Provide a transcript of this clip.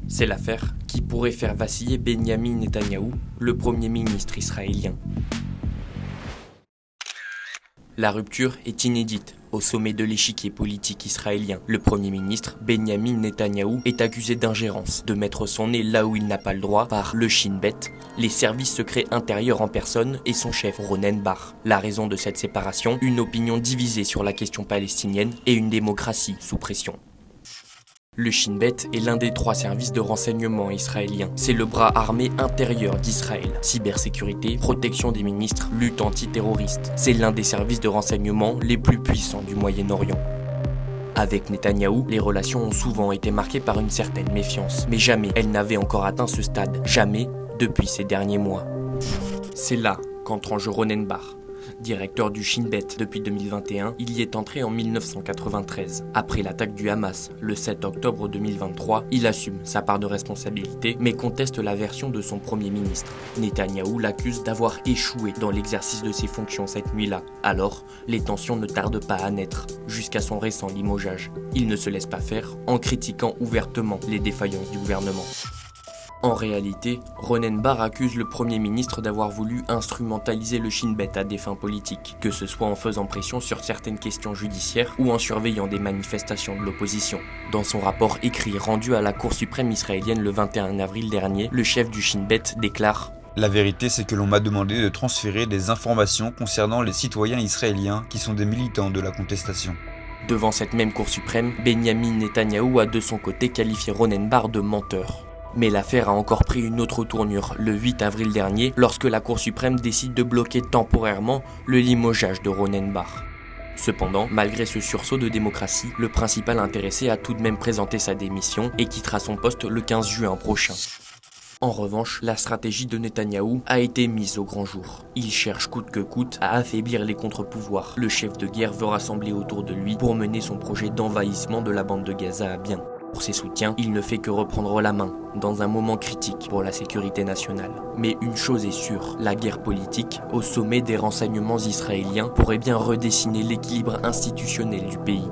C'est l'affaire qui pourrait faire vaciller Benyamin Netanyahou, le Premier ministre israélien. La rupture est inédite. Au sommet de l'échiquier politique israélien, le Premier ministre Benyamin Netanyahou est accusé d'ingérence, de mettre son nez là où il n'a pas le droit par le Shin Bet, les services secrets intérieurs en personne et son chef Ronen Bar. La raison de cette séparation, une opinion divisée sur la question palestinienne et une démocratie sous pression. Le Shin Bet est l'un des 3 services de renseignement israéliens. C'est le bras armé intérieur d'Israël. Cybersécurité, protection des ministres, lutte antiterroriste. C'est l'un des services de renseignement les plus puissants du Moyen-Orient. Avec Netanyahou, les relations ont souvent été marquées par une certaine méfiance. Mais jamais elles n'avaient encore atteint ce stade. Jamais depuis ces derniers mois. C'est là qu'entre en jeu Ronen Bar. Directeur du Shin Bet depuis 2021, il y est entré en 1993. Après l'attaque du Hamas, le 7 octobre 2023, il assume sa part de responsabilité, mais conteste la version de son Premier ministre. Netanyahou l'accuse d'avoir échoué dans l'exercice de ses fonctions cette nuit-là. Alors, les tensions ne tardent pas à naître, jusqu'à son récent limogeage. Il ne se laisse pas faire en critiquant ouvertement les défaillances du gouvernement. En réalité, Ronen Bar accuse le Premier ministre d'avoir voulu instrumentaliser le Shin Bet à des fins politiques, que ce soit en faisant pression sur certaines questions judiciaires ou en surveillant des manifestations de l'opposition. Dans son rapport écrit rendu à la Cour suprême israélienne le 21 avril dernier, le chef du Shin Bet déclare « La vérité, c'est que l'on m'a demandé de transférer des informations concernant les citoyens israéliens qui sont des militants de la contestation. » Devant cette même Cour suprême, Benyamin Netanyahou a de son côté qualifié Ronen Bar de menteur. Mais l'affaire a encore pris une autre tournure le 8 avril dernier lorsque la Cour suprême décide de bloquer temporairement le limogeage de Ronen Bar. Cependant, malgré ce sursaut de démocratie, le principal intéressé a tout de même présenté sa démission et quittera son poste le 15 juin prochain. En revanche, la stratégie de Netanyahou a été mise au grand jour. Il cherche coûte que coûte à affaiblir les contre-pouvoirs. Le chef de guerre veut rassembler autour de lui pour mener son projet d'envahissement de la bande de Gaza à bien. Pour ses soutiens, il ne fait que reprendre la main, dans un moment critique pour la sécurité nationale. Mais une chose est sûre, la guerre politique, au sommet des renseignements israéliens, pourrait bien redessiner l'équilibre institutionnel du pays.